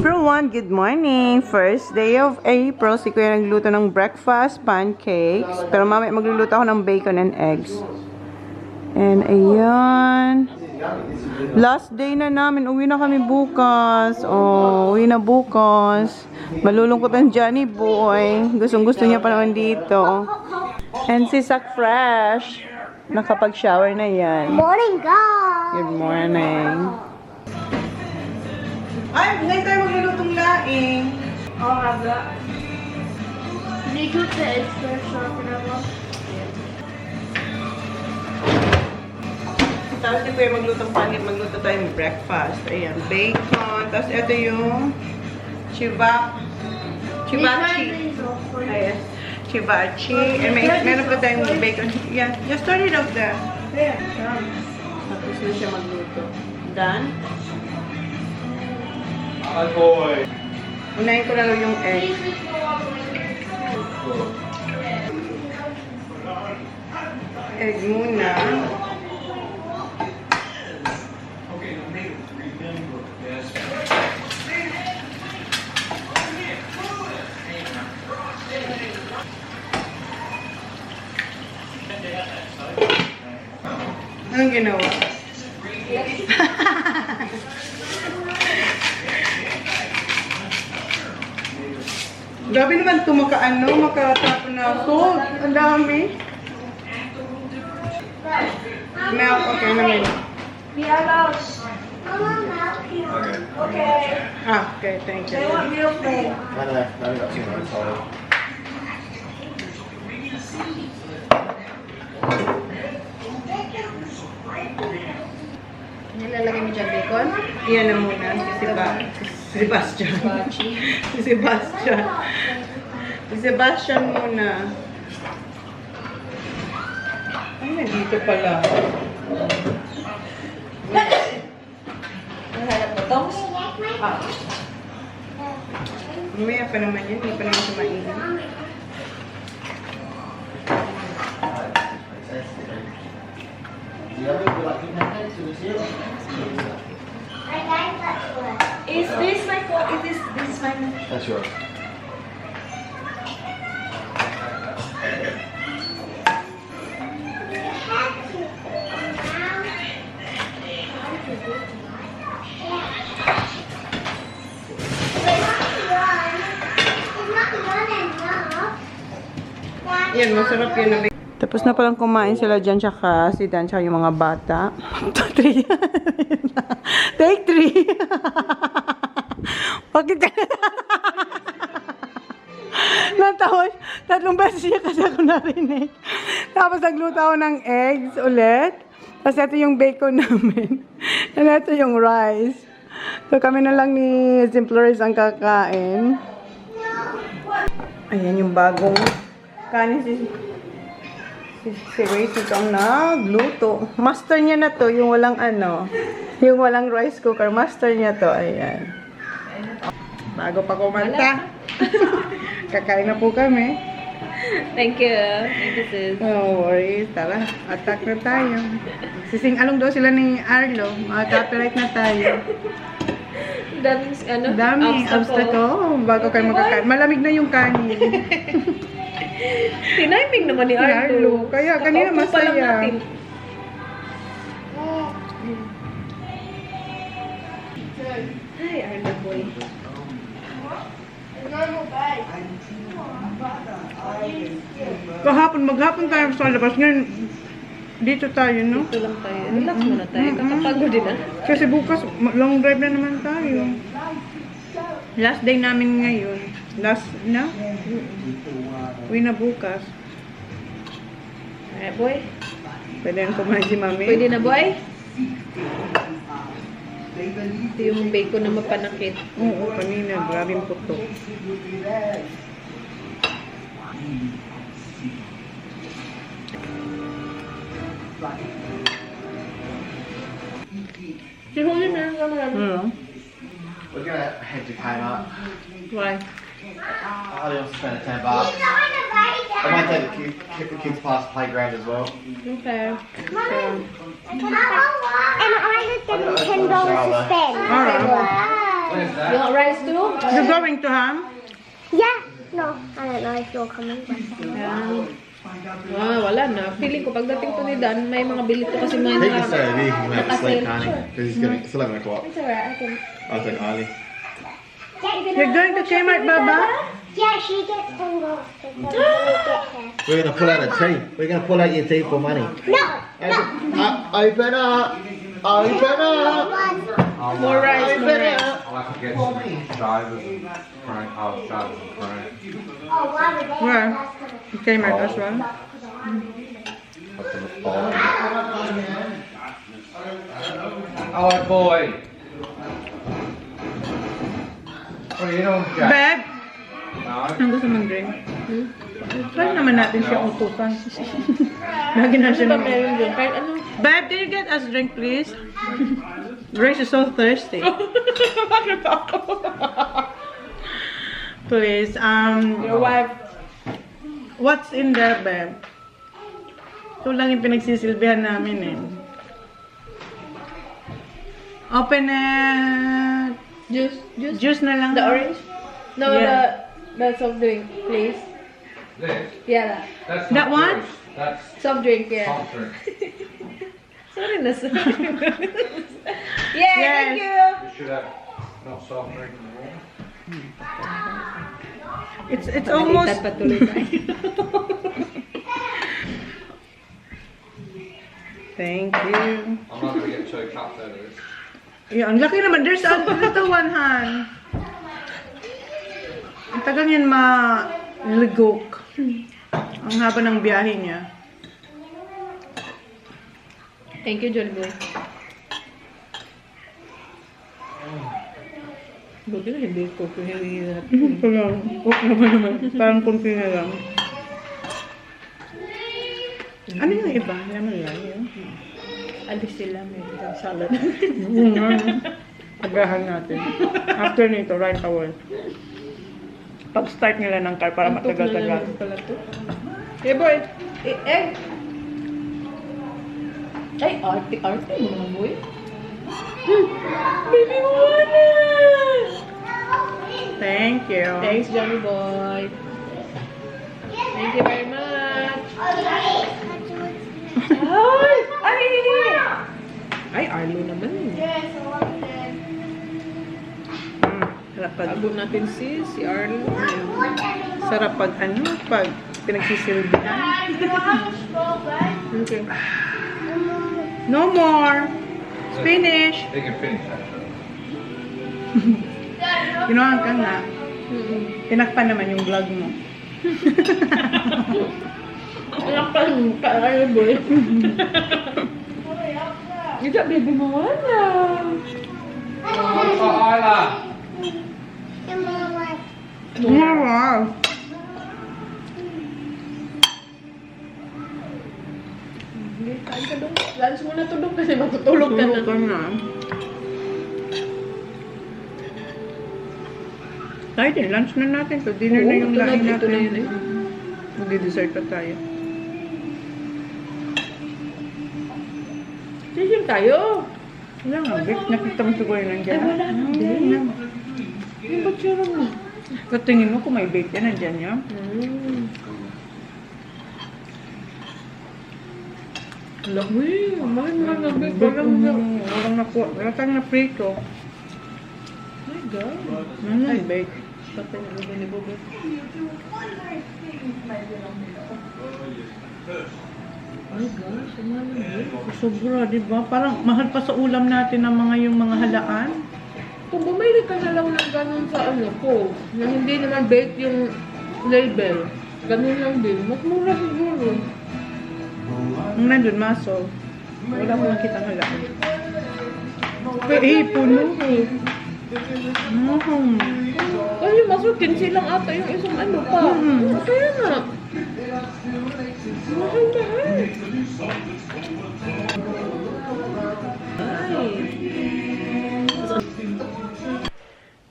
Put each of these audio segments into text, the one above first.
Everyone, good morning! First day of April, si Kuya nagluto ng breakfast, pancakes. Pero mamaya magluluto ako ng bacon and eggs. And ayan. Last day na namin. Uwi na kami bukas. Oh, uwi na bukas. Malulungkot ang Johnny boy. Gustong-gusto niya pa naman dito. And si Sak Fresh. Nakapag-shower na yan. Morning, guys! Good morning. Ay, ngayon tayo maglulutong laing. Oo nga ba? Hindi ko sa extra shop na ba? Tapos di Kuya maglutong pancake, magluto tayo ng breakfast. Ayan, bacon. Tapos ito yung chivachi. Ayan, chivachi. And meron pa tayong bacon. Yeah, just turn it off there. Ayan, tapos na siya magluto. Done? Hi, boy. Unahin ko lang yung egg. Egg muna. Anong ginawa? Grabe naman ito, makatapon na ako. Ang dami. Milk, okay naman. DIOS. Mama, milk. Okay. Okay. Ah, okay, thank you. They want milk then. No, got too much solid. Nilalagay mo dyan bacon? Iyan na muna, si Sebastian muna. Ay, nandito pala. Nahanap mo tongs? Ah. Mamaya pa naman yan, hindi pa naman siya mainit. Is this my phone? Is this my... That's yours. Yan, masarap yun na. Tapos na palang kumain sila dyan, tsaka si Dan, tsaka yung mga bata. Take 3. Bakit ka natawa? Tatlong beses siya kasi ako narinig. Tapos nagluto ako ng eggs ulit. Tapos ito yung bacon namin. And ito yung rice. So kami na lang ni Simplores ang kakain. Ayan yung bagong kanin si Grace ito ang nagluto. Master niya na to, yung walang yung walang rice cooker. Master niya to, ayan. Bago pa kumanta. Kakain na po kami. Thank you. Thank you, sis. No worries. Tara, attack na tayo. Sising-along daw sila ni Arlo. Copyright na tayo. Daming, Daming obstacle. Bago kayo makakain. Malamig na yung kanin. Tiniming naman ni Arlo. Kaya kanina masaya. Hi, Arlo boy. Maghapon tayo sa labas. Ngayon, dito tayo, no? Ito lang tayo. Relax muna tayo. Kakapagod din ah. Kasi bukas, long drive na naman tayo. Last day namin ngayon. Last na? Uwi na bukas. Eh, boy. Pwede na kumain si Mami. Pwede na, boy? Ito yung bacon na mapanakit. Oo, kanina. Grabing puto. Si Huling na lang naman. We're gonna head to Kmart. Why? I'll also spend $10. I might take the kids past the playground as well. Okay. And I want $10 to spend. Alright. Where's You that? want rice too? You're going to ham? Yeah. No, I don't know if you're coming. Yan. Wala na. Feeling ko pagdating to ni Dan, may mga bilit to kasi may He can stay over here. He can make a sleep, can't he? Sure. Because he's gonna. It's 11 o'clock. It's alright, I can. I think early. You're going to Kmart, Baba? Yeah, she gets tingles. Get her. We're gonna pull out a tea. We're gonna pull out your tea for money. No. Open up. Open up. More rice, more Open rice. up. I'll have to get some shavers and crank. Oh, shavers and crank. Oh, why would they? Where? Kmart as well. That's on the bottom. Oh, boy. What are you doing, Jack? Babe, No? ang gusto mong drink? Try naman natin siya utukan. Lagi na siya Ano ba naman. meron dyan? Kahit ano? Babe, can you get us a drink, please? Grace is so thirsty. Bakit ako? Please, Your wife. what's in there, babe? Ito lang yung pinagsisilbihan namin eh. Open it. Juice. Juice. Juice na lang. The orange? No, Yeah. the soft drink, please. This? Yeah, That's That not one? juice. That's soft drink, yeah. soft drink. Sorry na sorry. Yeah, Yes. thank you. You should have not soft drink in the morning. It's almost... Palitan patuloy tayo. Thank you. I'm not gonna get 2 cups out of this. Yeah, ang laki naman. There's a little one, Han. Ang tagal yan maligok. Ang haba ng biyahe niya. Thank you, John Boy. Buti na hindi ko pinili lahat. Ito lang. Naman. Parang kunti na lang. Ano yung iba? Naman lang yun. Alis sila, may isang salad. Agahan natin. After nito, right away. Pag-start nila ng car para matagal-tagal. Hey boy, egg! Ay, arte mo naman boy. Baby Moana! Thank you. Thanks, Johnny boy. Thank you very much. Ay! Ay, Arlo naman. Sarap pag, Abot natin si Arlo. sarap pag pag pinagsisilbihan. Okay. No more. It's finished. They can finish actually. Ginawa ka nga. Tinakpan naman yung vlog mo. Anak pa yung boy. Ito, baby Moana. Oh, Isla! Wow. Kain ka dong. Lunch muna to dong kasi matutulog ka na. Tulog ka na. Tayo din, lunch na natin to. Dinner na yung lain Ito natin. na yun eh. Magdi-dessert pa tayo. Sising tayo. Wala nga, Vic. Nakita mo siguro yung nandiyan. Ay, wala na. Wala. Yung batsura mo. Katingin mo kung may bake yan, nandiyan yan. Alam mo eh. Mahal mo nga big. Walang nakuha. Wala tayong na-prito. My God. Ay, bake. Patay na ulo ni Bobo. My gosh, ang mahal na big. Sobra, di ba? Parang mahal pa sa ulam natin ng mga yung mga halaan. Kung bumili ka na lang ng ganun sa ano ko, na hindi naman baked yung label, ganun lang din, mas mura siguro. Ang nandun, maso. Wala ko nakita halaan. Eh, puno. Kasi maso 15 lang ata yung isang ano pa. Kaya na. Mahal. Ay.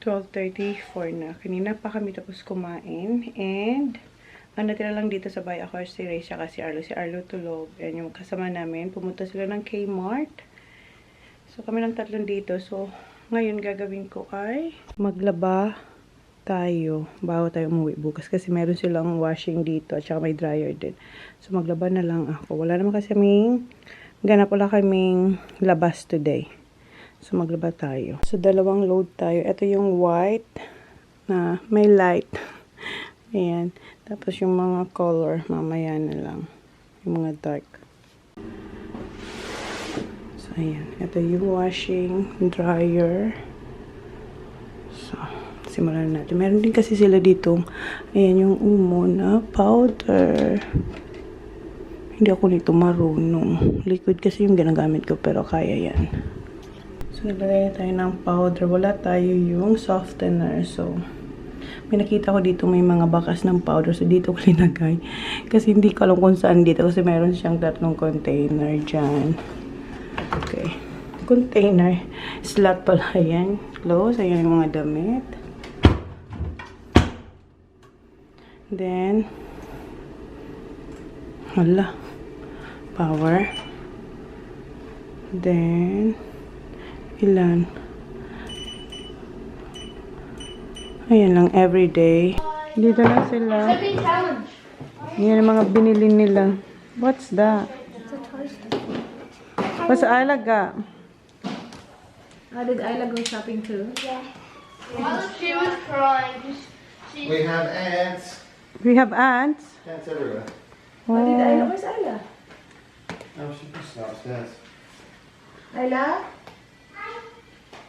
12:34 na. Kanina pa kami tapos kumain. And, ang natira lang dito sa bahay ako si Ray siya kasi Arlo. Si Arlo tulog. And yung kasama namin, pumunta sila ng Kmart. So, kami lang tatlong dito. So, ngayon gagawin ko ay maglaba tayo bago tayo umuwi bukas kasi meron silang washing dito at saka may dryer din. So maglaba na lang ako. Wala naman kasi wala kaming labas today. So maglaba tayo. So dalawang load tayo. Ito yung white na may light. Ayan. Tapos yung mga color mamaya na lang. Yung mga dark. So ayan. Ito yung washing dryer. So simulan natin. Meron din kasi sila dito. Ayan yung umo na powder. Hindi ako nito marunong. Liquid kasi yung ginagamit ko pero kaya yan. So naglagay tayo ng powder. Wala tayo yung softener. So may nakita ko dito may mga bakas ng powder. So dito ko linagay. Kasi hindi ko alam kung saan dito. Kasi meron siyang 3 container dyan. Okay. Container. Slot pala yan. Close. Ayan yung mga damit. Then hala. Power. Then ilan? Ayan lang, everyday. Dito lang sila. Yan ang mga binili nila. What's that? What's Ayla? Did Ayla go shopping too? Yeah. She was crying. We have ants. We have ants. Ants everywhere. What did Oh. Ayla? Where's Ayla? Oh, she pushed upstairs. Ayla?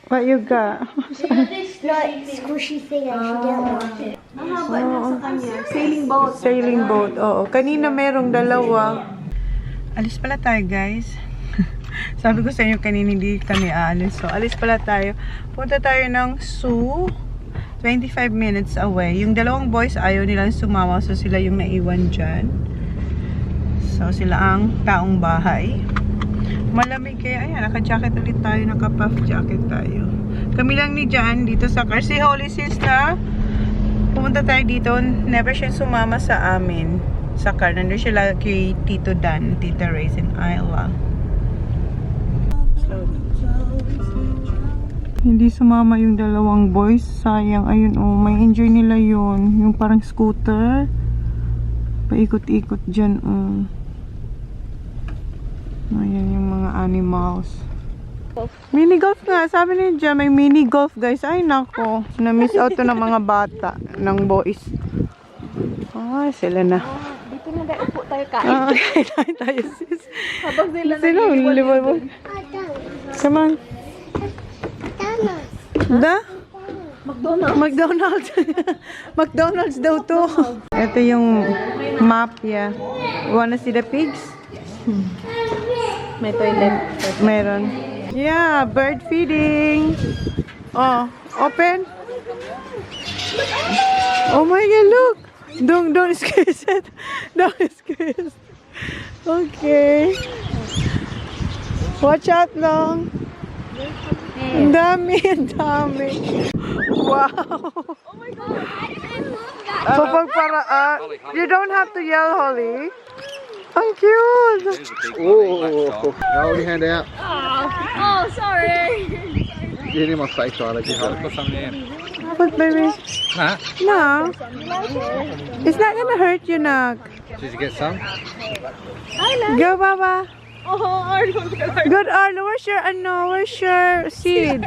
What you got? She got this squishy thing and she didn't want it. Mahaba niya sa kanya. Sailing boat. Sailing boat. Oo. Kanina merong dalawa. Alis pala tayo, guys. Sabi ko sa inyo kanina hindi kami aalis. So, alis pala tayo. Punta tayo ng zoo. 25 minutes away. Yung dalawang boys ayaw nilang sumama. So, sila yung naiwan dyan. So, sila ang taong bahay. Malamig kaya. Ayan, naka-jacket ulit tayo. Naka-puff jacket tayo. Kami lang ni Jan dito sa car. Si Holy Sis na pumunta tayo dito. Never siya sumama sa amin. Sa car. Nandun siya kay Tito Dan, Tita Raiz, and Ayla. Hindi sumama yung dalawang boys. Sayang. Ayun, oh. May enjoy nila yun. Yung parang scooter. Paikot-ikot dyan, oh. Ayan yung mga animals. Mini golf nga. Sabi niya dyan, may mini golf, guys. Ay, nako. Na-miss out to ng mga bata. Ng boys. Ay, sila na. Dito na tayo upo tayo kain. Kain tayo, sis. Habang sila Sila, liwal. Come on. Da? McDonald's. McDonald's daw to. Ito yung map, yeah. Wanna see the pigs? May toilet. Meron. Yeah, bird feeding. Oh, open. Oh my God, look. Don't squeeze it. Don't squeeze. Okay. Watch out lang. Ang dami, ang dami. Wow. Oh my god, I didn't move that. Papagparaan. You don't have to yell, Holly. Ang cute. Oh, hold your hand out. Oh, sorry. Get in my face, Riley. Put something in. But baby, Nah. no. It's not gonna hurt you, Nak. Did you get some? Go, Baba. Oh, Arlo. Good, Arlo. Where's your seed?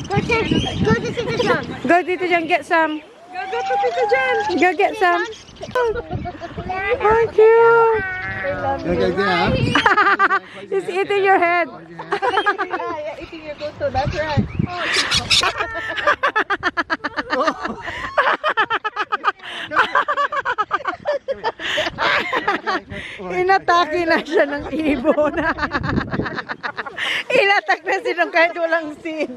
Go to Tita John. Go, Tito Jan, get some. Go to Tita Jan. Go get some. Thank you. Gonna go down. He's eating your head. Yeah, eating your gusto. That's right. Inatake na siya ng ibon. Inatak na siya kahit walang seed.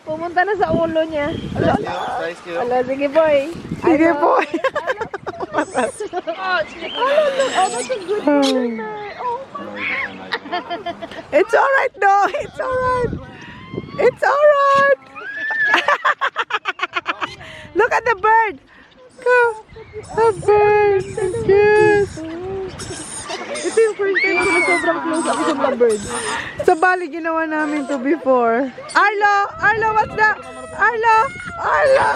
Pumunta na sa ulo niya. Stay still. Ala, sige boy. Sige po. Oh, that's a good one. It's alright, no. It's alright. It's alright. Look at the bird. Go. The bird. Yes. Ito yung first time ko na sobrang close ako sa lovebird. Sa Bali, ginawa namin to before. Arlo! Arlo, what's that? Arlo! Arlo!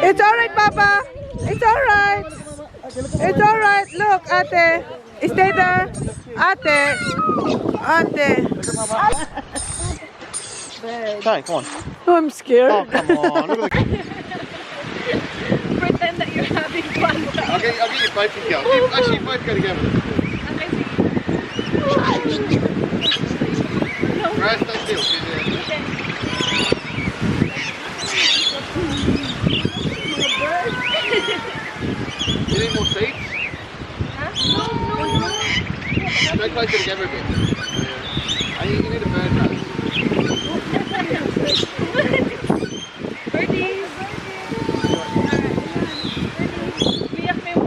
It's alright, Papa. It's alright. It's alright. Look, ate. Stay there. Ate. Ate. Okay, come on. Oh, I'm scared. Oh, come on. Look at the... Pretend that you're having fun. I'll get you both to go. Actually, both go together. Right, stay still. You need more seats? Stay closer together a bit. I think you need a bird nose. Birdies! Biyak mo yung...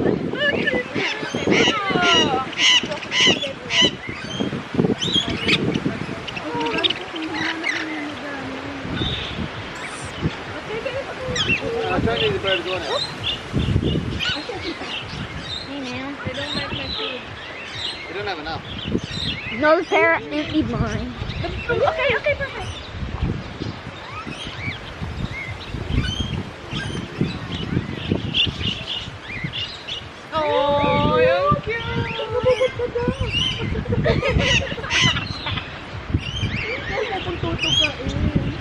I don't need the bird as well now. They don't like my food. We don't have enough. No, Sarah, eat mine. Okay, perfect. Oh, yung cute!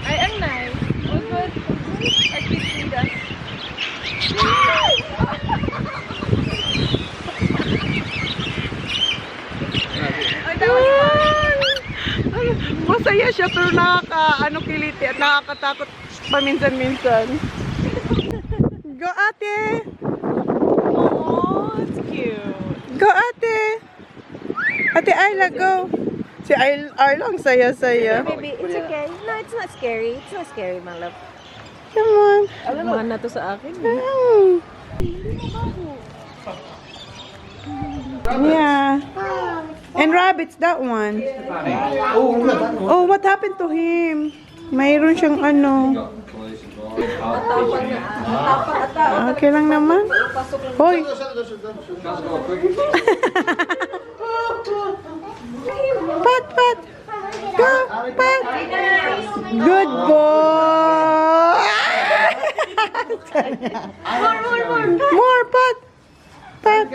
Ay, ang nice. Oh, good. Our kids need us. Oh, that was fun. Masaya siya pero kiliti at nakakatakot paminsan-minsan. Go, ate! Oh, it's cute. Go, ate! Ate Ayla, go! Si Ayla ang saya-saya. Baby, it's okay. No, it's not scary. It's not scary, my love. Come on. Mahal na to sa akin. Oh. Yeah. And rabbits, that one. Oh, what happened to him? Mayroon siyang ano. Okay lang naman. Hoy. Pat, pat. Go, pat. Good boy. More, pat. Pat.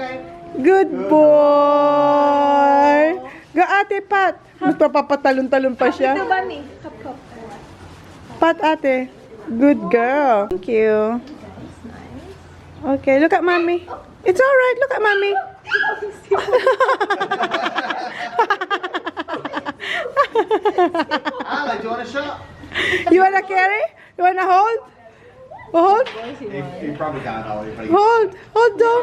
Good boy. Go, ate, pat. Magpapatalon-talon pa siya. Pat, ate. Good girl. Thank you. Okay, look at mommy. It's alright. Look at mommy. Alex, do you want a shot? You wanna carry? You wanna hold? Hold? You probably can't, Ollie. Hold. Hold down.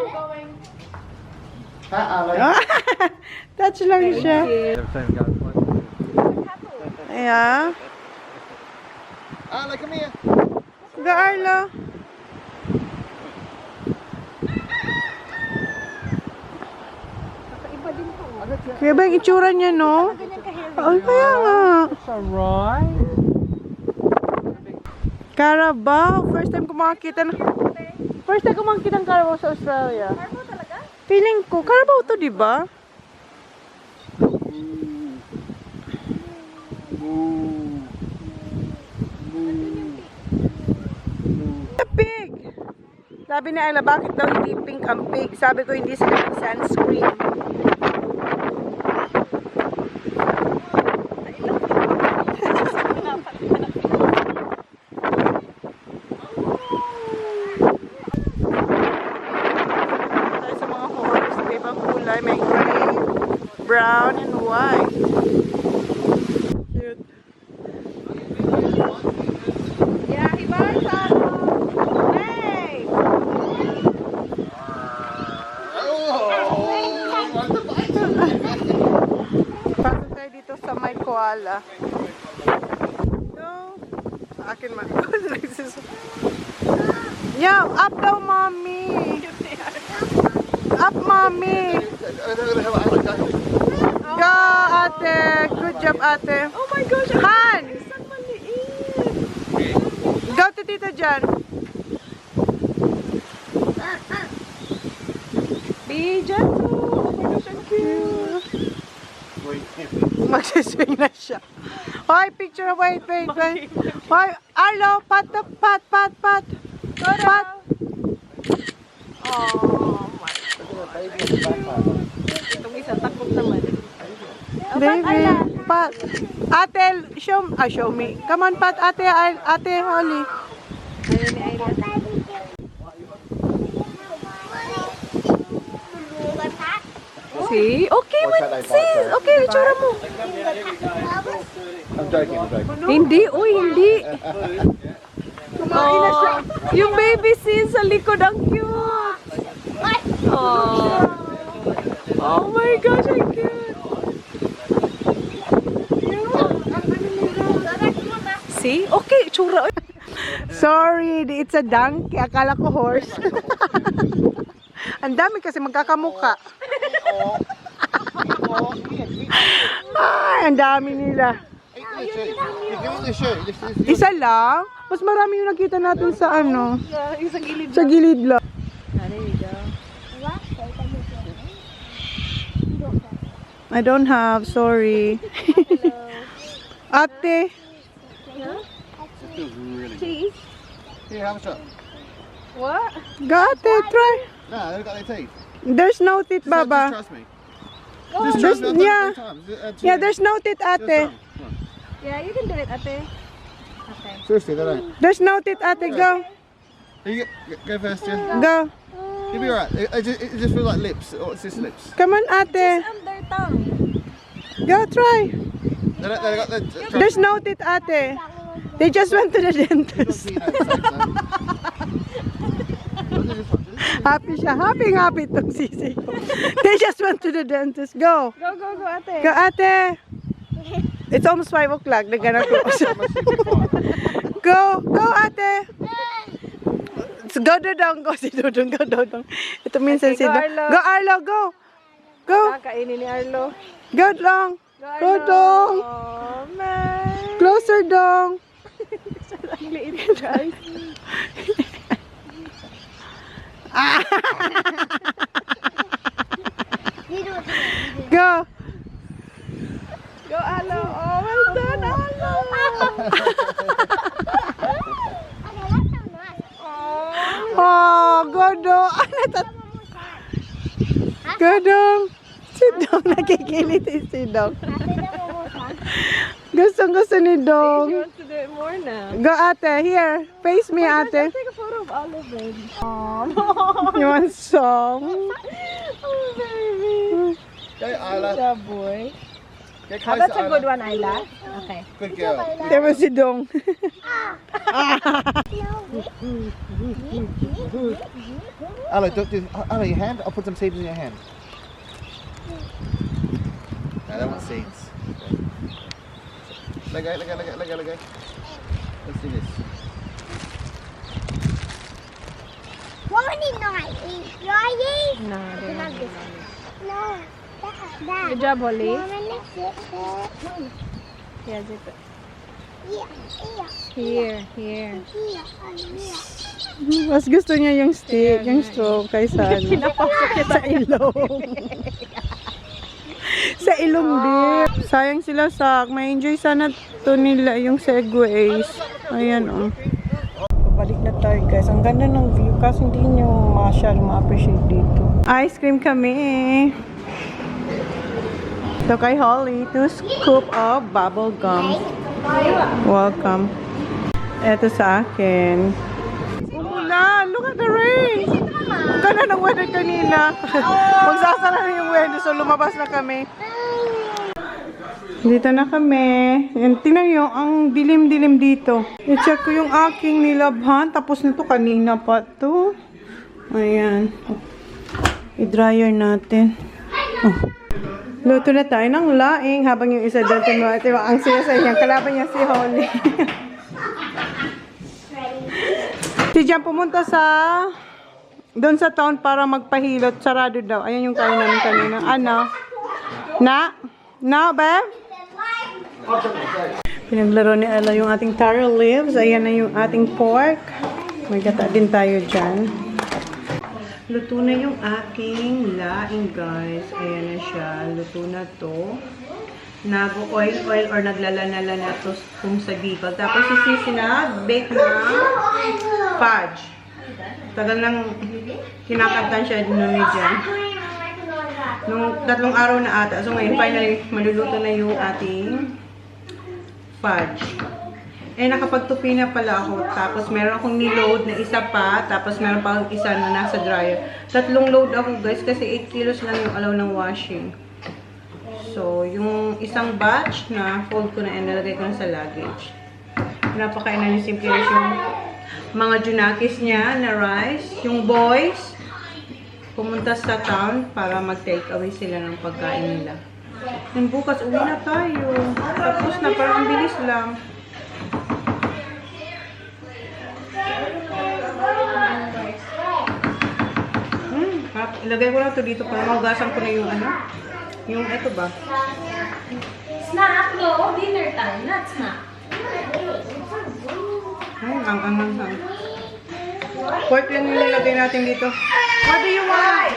Alex. Touch lang siya. Yeah. Alex, come here. Go, Arlo. Kaya ba yung itsura niya, no? Ay, kaya nga. Carabao. First time ko makakita ng Carabao sa Australia. Carabao talaga? Feeling ko. Carabao to, di ba? A pig! Sabi ni Ayla, bakit daw hindi pink ang pig? Sabi ko, hindi sila ng sunscreen. May gray, brown, and white. Cute. Yeah, he bought some. Hey! Pasok tayo dito sa may koala. No. Sa akin man. Yeah, up daw, mommy. Up, mommy. Go, ate. Good job, ate. Oh my gosh! Han! Isang maliit! Go to Tita Jan. cute. Magsiswing na siya. Hoy, picture. Wait. Hoy, Arlo, pat. Pat. Oh, my. Itong isa, takot naman. Baby, Pat. Ate, show me. Come on, Pat. Ate, Holly. Ayun ni Ayla. See? Okay, wait, sis. Okay, itsura mo. I'm joking. Hindi, hindi. Kumain na siya. Yung baby sis sa likod, ang cute. Oh my gosh, ang cute. See? Okay, itsura. Sorry, it's a donkey. Akala ko horse. Ang dami kasi magkakamukha. Ay, ang dami nila. Isa lang? Mas marami yung nakita natin sa ano? Sa gilid lang. I don't have, sorry. Ate. Cheese? Here, have a shot. What? Got it, try. No, they've got their teeth. There's no teeth, Just Baba. trust me. Oh, Just trust me. I've done it yeah. 3 times. Yeah, there's no teeth, ate. Come on. yeah, you can do it, ate. Okay. Seriously, they don't. There's no teeth, ate. Go. You go first, yeah. Go. You'll be alright. It just feels like lips. Or it's just lips. Come on, ate. Under tongue. Go, try. They got the. There's no teeth, ate. They just went to the dentist. Happy siya. Happy itong sisi ko. They just went to the dentist. Go. Go, ate. Go, ate. It's almost 5 o'clock. They're gonna close. Go, ate. Go, Dodong. Go, si Dodong. Go, Dodong. Ito minsan si Okay, go, Dodong. Arlo. Go, Arlo. Go. Go. Kakainin ni Arlo. Go, Dong. Go, Arlo. Dong. Oh, man. Closer, Dong. Ang liit, guys. Go. Go, Arlo. Oh, well done, Arlo. Oh, go, Dong. Go, Dong. Si Dong. Nakikilit si Dong. Gusto ni She Dong. wants to do it more now. Go, ate. Here. Face me, ate. Take a photo of Arlo, baby. Oh, You want some? oh baby. Okay, Isla. Good boy. Get How close about to a good Isla. one, Ayla? Okay. Good girl. Diba si Dong? Isla, Isla, your hand. I'll put some seeds in your hand. No, they want seeds. Let go. Let's do this. No, good job, Holly. Yes, it. Here. Mas gusto niya yung stick, yung straw, kaysa ano. Sa ilong. Sa ilong din. Sayang sila may enjoy sana to nila yung segways. Ayan oh. Balik na tayo guys. Ang ganda ng view kasi hindi nyo masyadong ma-appreciate dito. Ice cream kami. Ito kay Holly. 2 scoop of bubble gum. Welcome. Ito sa akin. Umulan! Look at the rain! Ganda ng weather kanina. Magsasara na yung weather so lumabas na kami. Dito na kami. Yan, tingnan nyo, ang dilim-dilim dito. I-check ko yung aking nilabhan. Tapos nito kanina pa to. Ayan. I-dryer natin. Oh. Luto na tayo ng laing habang yung isa doon ang saya-saya niya. Kalaban niya si Holly. Si Jan pumunta doon sa town para magpahilot. Sarado daw. Ayan yung kain namin kanina. Ano? Na, babe? Pinaglaro ni Ella yung ating taro leaves. Ayan na yung ating pork. May gata din tayo dyan. Luto na yung aking laing, guys. Ayan na siya. Luto na to. Nag-oil or naglalala na to kung sa bicol. Tapos bake na fudge. Tagal nang kinakantan siya nun ni Jen. Nung 3 araw na ata. So ngayon, finally, maluluto na yung ating fudge. Eh, nakapagtupi na pala ako. Tapos, meron akong niload na isa pa. Tapos, meron pa akong isa na nasa dryer. 3 load ako, guys. Kasi 8 kilos lang yung alaw ng washing. So, yung isang batch na fold ko na and nalagay ko na sa luggage. Napakainan yung simple rice yung mga junakis niya na rice. Yung boys, pumunta sa town para mag-take away sila ng pagkain nila. And bukas, uwi na tayo. Tapos na, parang bilis lang. Ilagay ko lang to dito para mahugasan ko na yung ano. Yung ito ba? Snack, no? Dinner time, not snack. Ay, ang. Pork lang yung nilagay natin dito. What do you want?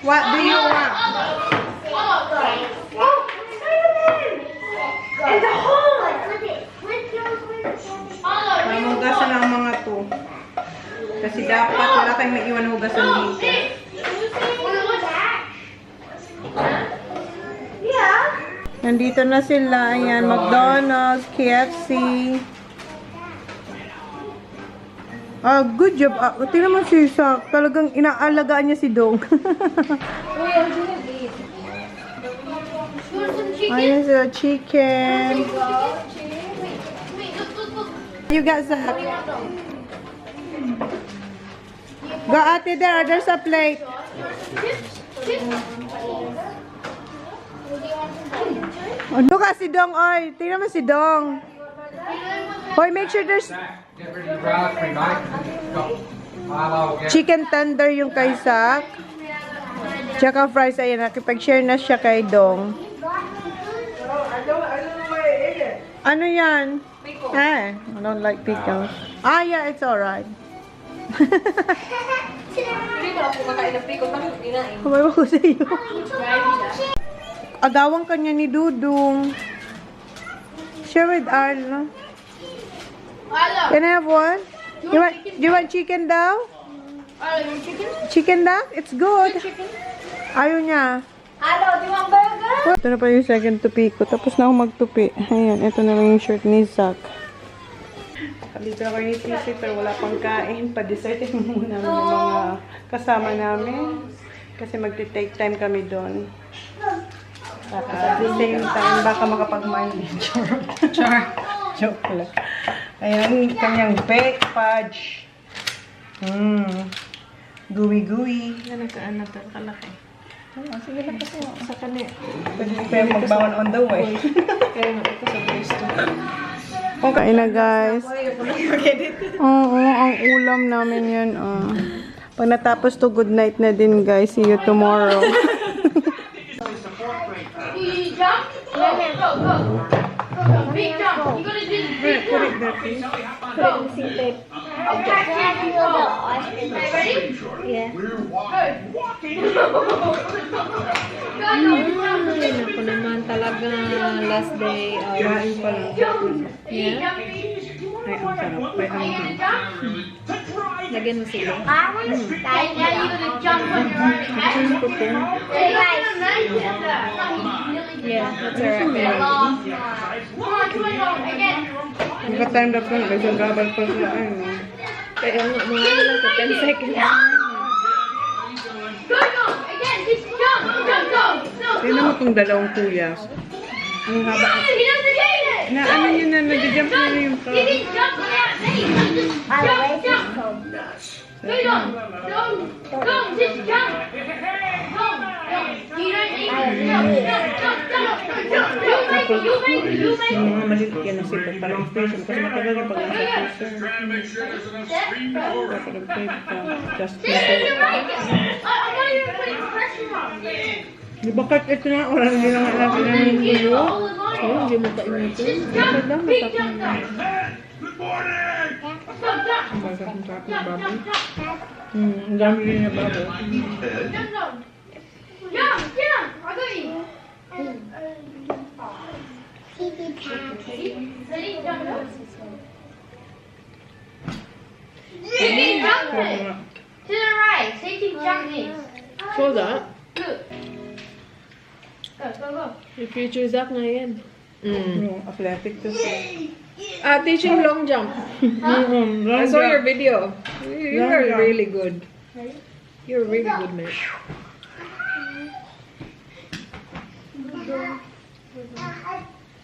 What do you want? Para mahugasan na ang mga to. Kasi dapat wala kayong maiwan na hugasan dito. Nandito na sila. Ayan, McDonald's, KFC. Good job. Tingnan mo si Sak. Talagang inaalagaan niya si Dong. Ayan sila, chicken. You got Zach. Go ate there. There's a plate. Ano ka si Dong, oy? Tingnan mo si Dong. Hoy, make sure there's Get rid of the raspberry, mate. Got chicken tender yung kay Zach. Tsaka fries. Ayan, nakipag-share na siya kay Dong. Ano yan? I don't like pickles. Yeah, it's alright. Hindi ko lang kumakain ng pickle. Bakit kinain? Kumay ko sa iyo. Agawang kanya ni Dudong. Share with Arlo. Can I have one? You want chicken daw? Chicken daw? It's good. Ayaw niya. Hello, do you want burger? Ito na pa yung second tupi ko. Tapos na ako magtupi. Ayan, ito na lang yung shirt ni Zach. Dito ako ni Sisi pero wala pang kain. Pa-desertin muna yung mga kasama namin. Kasi magti-take time kami doon. At the same time, baka makapag-manage. Joke lang. Ayan, kanyang baked fudge. Gooey-gooey. Ano ka, ano to? Kalaki. Sige lang kasi sa kanya. Pwede magbawan on the way. Kaya nga, ito sa gusto. Okay na guys. Oo, ang ulam namin yun. Pag natapos to, good night na din guys. See you tomorrow. You jump? Go, go, go. Big jump. You gotta do the big jump. Go. Ready? Yeah. Ako naman talaga last day of... Kain pa lang. Yeah? Ay, ang sarap. Ay, ang Lagyan mo sila. Now you gotta jump when you're running. Yeah, that's alright. Mary. Come on, again. Naka-time up ko na. Kasi gabal pa sa ano. Kaya nga, mga ano lang sa 10 seconds. Go, go. Again, just jump. Jump, go. No. Tignan mo itong dalawang kuyas. Ang haba. He doesn't get it. Na ano yun na, nag-jump na yung He didn't jump on that face. He just jump, jump. Go, go. Go, go. Just jump. Go, go. You don't need to jump, jump, jump, jump. You make it. Yung mga maliit yan na sila. Parang station. Kasi matagal yung pag-nasa station. Kasi nag-tape ka. Just This is the right. I want you to put pressure on. Di ba kahit ito na, wala hindi lang natin ng tuyo? All the Oo, hindi mo pa inutin. Just jump. Big jump, guys. Basta kung sarap ng baboy. Ang dami rin na baboy. Jump, jump! I got you. Ready? Jump, jump. Keep jumping. To the right. Say keep jumping. So that, Good. Go, go, go. yung future Zach na yan. Yung athletic to siya. Teaching long jump. I saw your video. You Long are jump. really good. You're really good, man.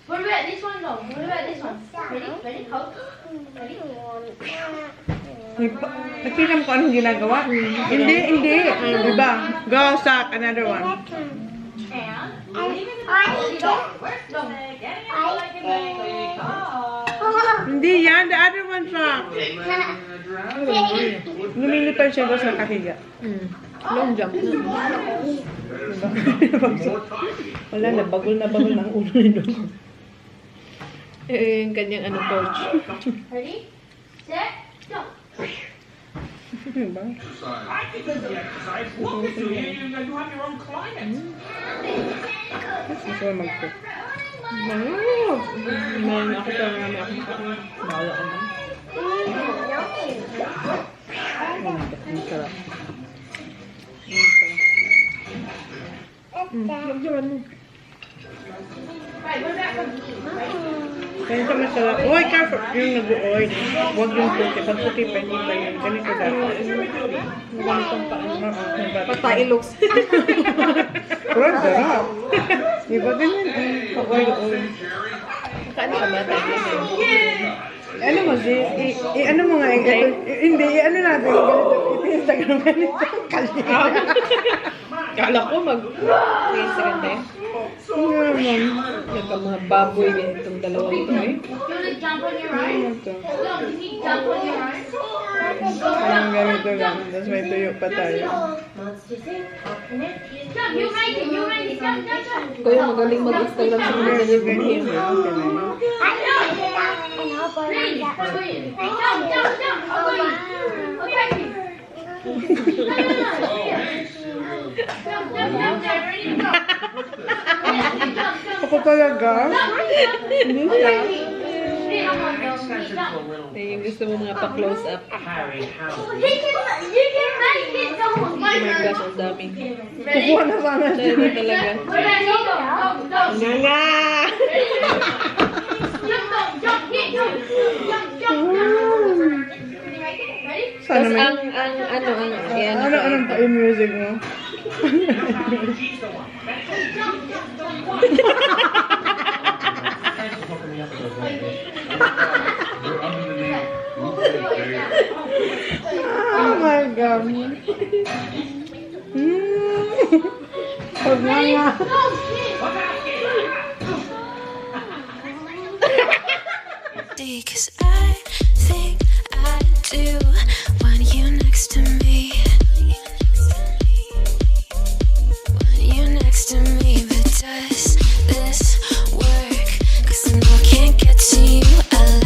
What about this one, though? What about this one? Ready? Ready? Hold. Ready? Nagtiram ko anong ginagawa. Hindi. Iba. Go, Sak. Another one. Hindi yan. The other one, Sak. Lumilipad siya doon sa kahiga. Long jump. Wala na. Bagol ng ulo nito. Yung kanyang coach. Ready? Set. Go. Diba? Gusto ko mag-cook. Man, ako pa marami akong kain. Bahala ka man. Ang sarap. Lagyan mo. Right, what about from Kaya sa masarap. Uy, careful. Yung nag-uoy. Huwag yung puti. Pag puti pa, hindi pa yun. Ganito dapat. Ganitong paano. Patay. Patailoks. Pero ang sarap. Di ba ganyan? Pa-oil-oil. Kaano ka ba? Ano mo, ano mo nga, hindi, ano natin, ganito, iti-instagram ganito, kalina. Kala ko mag-second eh. Nagka mga baboy ganitong dalawang ito eh. You want to jump on your own? Ano to? No, you need to jump on your own. Parang ganito lang, tapos may tuyo pa tayo. Jump, you make it, jump, jump, jump. Kuya, magaling mag-Instagram sa mga ganyan Ganyan video. na, okay na yun. Please, I'll go in. Jump, jump, jump. I'll go in. I'll take you. No. Here. Jump, jump, jump. There, ready to go. Jump, jump. Ako talaga? Hindi siya. Yung gusto mo mga pa-close up. You can make it. Oh my gosh, ang dami. Kukuha na sana siya. Dahil talaga. Nga nga! Sana Tapos may... yan. Anong pa yung music mo? Oh my God. Huwag nga nga. Cause I think I do